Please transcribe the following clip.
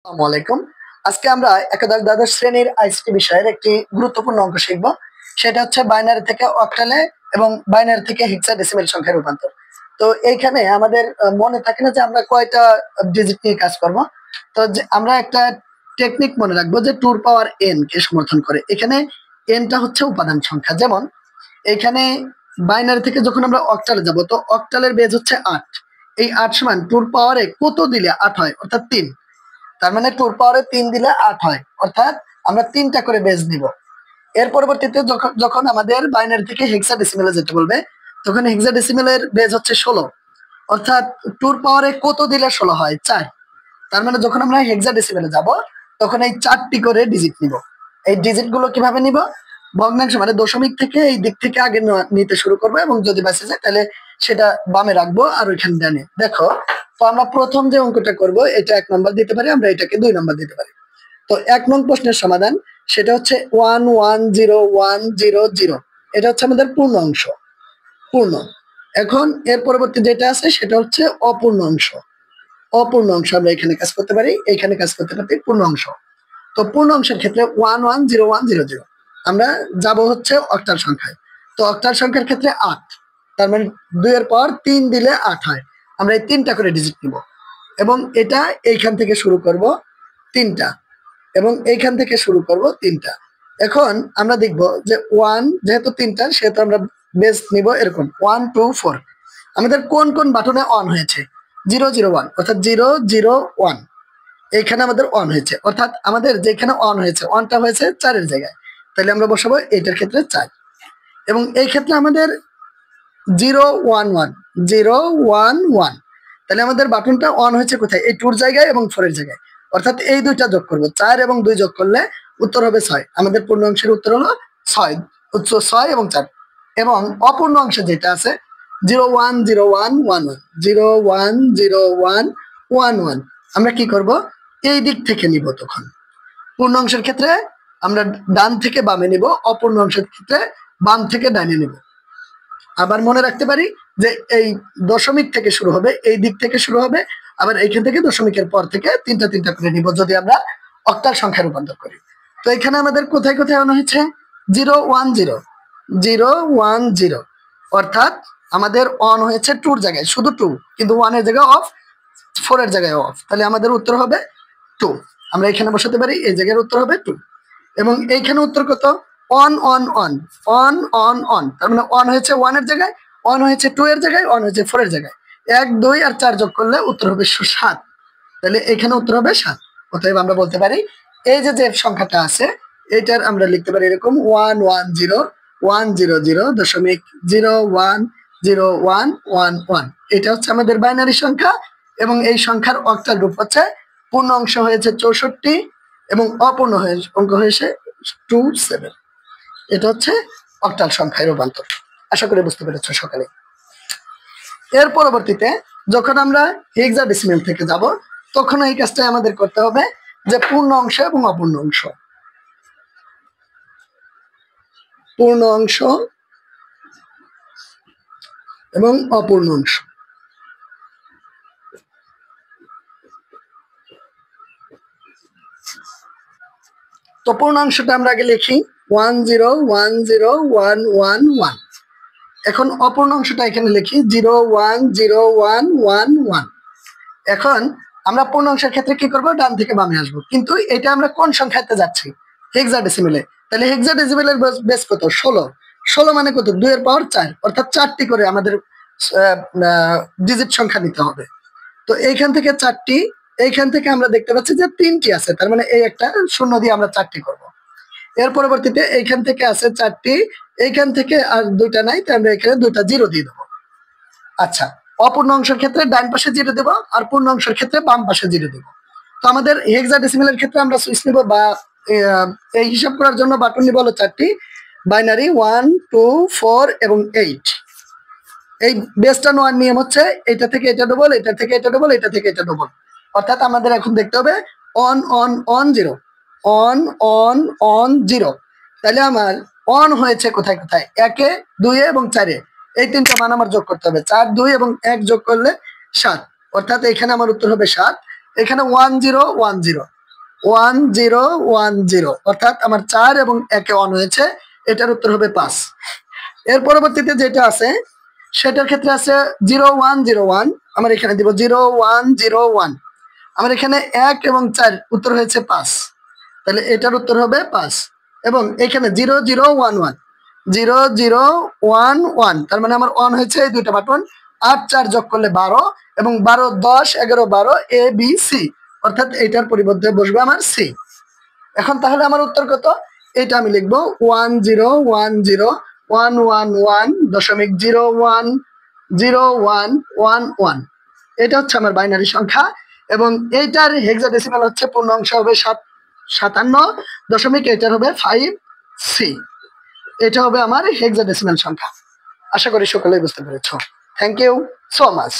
আসসালামু আলাইকুম। আজকে আমরা একাদশ দ্বাদশ শ্রেণীর আইসিটি বিষয়ের একটি গুরুত্বপূর্ণ অঙ্ক শিখব। সেটা হচ্ছে বাইনারি থেকে অক্টালে এবং বাইনারি থেকে হেক্সাডেসিমেল সংখ্যার রূপান্তর। তো এইখানে আমাদের মনে থাকে না যে আমরা কয়টা ডিজিট নিয়ে কাজ করব। তো আমরা একটা টেকনিক মনে রাখবো যে 2 পাওয়ার n কে সমর্থন করে। এখানে nটা হচ্ছে উপাদান সংখ্যা। যেমন এখানে বাইনারি থেকে যখন আমরা অক্টালে যাব, তো অক্টালের বেজ হচ্ছে 8। এই 8 সমান 2 পাওয়ারে কত দিলে 8 হয়, অর্থাৎ 3। তার মানে 2 পাওয়ারে 3 দিলে 8 হয়, অর্থাৎ আমরা 3টা করে বেজ নিব। এর পরবর্তীতে যখন যখন আমাদের বাইনারি থেকে হেক্সাডেসিমেলে যেতে বলবে, তখন হেক্সাডেসিমেলের বেজ হচ্ছে 16, অর্থাৎ 2 পাওয়ারে কত দিলে 16 হয়, 4। তার মানে যখন আমরা হেক্সাডেসিমেলে যাব, তখন এই 4টি করে ডিজিট নিব। এই ডিজিট গুলো কিভাবে নিব? ভগ্নাংশ মানে দশমিক থেকে এই দিক থেকে আগে নিতে শুরু করবো, এবং যদি বাঁচে যায় তাহলে সেটা বামে রাখবো আর ওইখানে ডানে। দেখো, তো আমরা প্রথম যে অঙ্কটা করব, এটা 1 নম্বর দিতে পারি, আমরা এটাকে 2 নম্বর দিতে পারি। তো 1 নং প্রশ্নের সমাধান, সেটা হচ্ছে 1 1 0 1 0 0। এটা হচ্ছে আমাদের পূর্ণ অংশ, পূর্ণ। এখন এর পরবর্তী যেটা আছে সেটা হচ্ছে অপূর্ণ অংশ। অপূর্ণ অংশ আমরা এখানে কাজ করতে পারি, এখানে কাজ করতে পারি পূর্ণ অংশ। তো পূর্ণ অংশের ক্ষেত্রে 1 1 0 1 0 0 আমরা যাব হচ্ছে অক্টাল সংখ্যায়। তো অক্টাল সংখ্যার ক্ষেত্রে 8, তার মানে 2 এর পর 3 দিলে 8 হয়। আমরা এই 3টা করে ডিজিট নিব, এবং এটা এইখান থেকে শুরু করব 3টা, এবং এইখান থেকে শুরু করব 3টা। এখন আমরা দেখব যে 1 যেহেতু 3টা, সেহেতু আমরা বেস নিব এরকম 1 2 4। আমাদের কোন কোন বাটনে অন হয়েছে? 0 0 1, অর্থাৎ 0 0 1। এইখানে আমাদের অন হয়েছে, অর্থাৎ আমাদের যেখানে অন হয়েছে, অনটা হয়েছে 4-এর জায়গায়, তাহলে আমরা বসাবো এটার ক্ষেত্রে 4। এবং এই ক্ষেত্রে আমাদের 0 1 1 0 1 1, তাহলে আমাদের বাটনটা অন হয়েছে কোথায়? এই 2-এর জায়গায় এবং 4-এর জায়গায়, অর্থাৎ এই দুইটা যোগ করবো, 4 এবং 2 যোগ করলে উত্তর হবে 6। আমাদের পূর্ণ অংশের উত্তর হলো 6, 6 এবং 4। এবং অপূর্ণ অংশে যেটা আছে 0 1 0 1 1 1, 0 1 0 1 1 1, আমরা কি করব? এই দিক থেকে নিব। তখন পূর্ণ অংশের ক্ষেত্রে আমরা ডান থেকে বামে নিব, অপূর্ণ অংশের ক্ষেত্রে বাম থেকে ডানে নিব। আবার মনে রাখতে পারি যে এই দশমিক থেকে শুরু হবে, এই দিক থেকে শুরু হবে, আবার এইখান থেকে দশমিকের পর থেকে 3টা 3টা করে নিব যদি আমরা অক্টাল সংখ্যা রূপান্তর করি। তো এখানে আমাদের কোথায় কোথায় অন হয়েছে? 0 1 0 0 1 0, অর্থাৎ আমাদের অন হয়েছে 2-এর জায়গায় শুধু 2, কিন্তু 1-এর জায়গায় অফ, 4-এর জায়গায় অফ, তাহলে আমাদের উত্তর হবে 2। আমরা এখানে বসাতে পারি, এই জায়গার উত্তর হবে 2। এবং এইখানে উত্তর কত? On on on on on on, তার মানে অন হয়েছে 1-এর জায়গায়, অন হয়েছে 2-এর জায়গায়, অন হয়েছে 4-এর জায়গায়। 1 2 আর 4 যোগ করলে উত্তর হবে 7, তাহলে এখানে উত্তর হবে 7। অতএব আমরা বলতে পারি এই যে যে সংখ্যাটা আছে, এইটার আমরা লিখতে পারি এরকম 1 1 0 1 0 0 1 0 1 1 1। এটা হচ্ছে আমাদের বাইনারি সংখ্যা, এবং এই সংখ্যার অক্টাল রূপ হচ্ছে, পূর্ণ অংশ হয়েছে 64 এবং অপূর্ণ অঙ্ক হয়েছে 27। এটা হচ্ছে অক্টাল সংখ্যায় রূপান্তর। আশা করি বুঝতে পেরেছো সকালে। এর পরবর্তীতে যখন আমরা হেক্সাডেসিমেল থেকে যাব, তখন এই কাজটাই আমাদের করতে হবে, যে পূর্ণ অংশ এবং অপূর্ণ অংশ, পূর্ণ অংশ এবং অপূর্ণ অংশ। তো পূর্ণাংশটা আমরা আগে লিখি 1 0 1 0 1 1 1। এখন অপূর্ণাংশটা এখানে লিখি 0 1 0 1 1 1। এখন আমরা পূর্ণাংশের ক্ষেত্রে কি করব? ডান থেকে বামে আসবো, কিন্তু এটা আমরা কোন সংখ্যাতে যাচ্ছি? হেক্সাডেসিমেলে। তাহলে হেক্সাডেসিমেলের বেস কত? 16। 16 মানে কত? 2 এর পাওয়ার 4, অর্থাৎ 4টি করে আমাদের ডিজিট সংখ্যা নিতে হবে। তো এইখান থেকে 4টি, এইখান থেকে আমরা দেখতে পাচ্ছি যে 3টি আছে, তার মানে এই একটা শূন্য দিয়ে আমরা 4টি করব। এর পরবর্তীতে এইখান থেকে আছে 4টি, এইখান থেকে আর 2টা নাই, তাই আমরা এখানে 2টা জিরো দিয়ে দেবো। আচ্ছা, অপূর্ণ অংশের ক্ষেত্রে ডান পাশে জিরো দেবো, আর পূর্ণ অংশের ক্ষেত্রে বাম পাশে জিরো দেবো। তো আমাদের হেক্সাডেসিমেলের ক্ষেত্রে আমরা সুইচ নিব, বা এই হিসাব করার জন্য বাটন নিব হলো 4টি, বাইনারি 1 2 4 এবং 8। এই বেসটা নেওয়ার নিয়ম হচ্ছে এটা থেকে এটা ডবল, এটা থেকে এটা ডবল, এটা থেকে এটা ডবল। অর্থাৎ আমাদের এখন দেখতে হবে on on on 0, on on on 0। তাহলে আমার অন হয়েছে কোথায় কোথায়? 1 এ, 2 এ এবং 4 এ। এই 3টা মান আমার যোগ করতে হবে, 4 2 এবং 1 যোগ করলে 7, অর্থাৎ এখানে আমার উত্তর হবে 7। এখানে 1010 অর্থাৎ আমার 4 এবং 1 1 হয়েছে, এটার উত্তর হবে 5। এর পরবর্তীতে যেটা আছে সেটার ক্ষেত্রে আছে 0101, আমার এখানে দিব 0101, আমার এখানে 1 এবং 4 উত্তর হয়েছে 5, তাহলে এটার উত্তর হবে 5। এবং এখানে 0011 তার মানে আমার 1 হয়েছে এই দুইটা বাটন, 8 4 যোগ করলে 12 এবং 12 10 11 12 এ বি সি, অর্থাৎ এটার পরিবর্তে বসবে আমার সি। এখন তাহলে আমার উত্তর কত? এটা আমি লিখবো 1010.010111, এটা হচ্ছে আমার বাইনারি সংখ্যা। এবং এইটার হেক্সাডেসিমাল হচ্ছে পূর্ণাংশ হবে 57., এটার হবে 5C। এটা হবে আমার হেক্সাডেসিমাল সংখ্যা। আশা করি সকলেই বুঝতে পেরেছো। Thank you so much.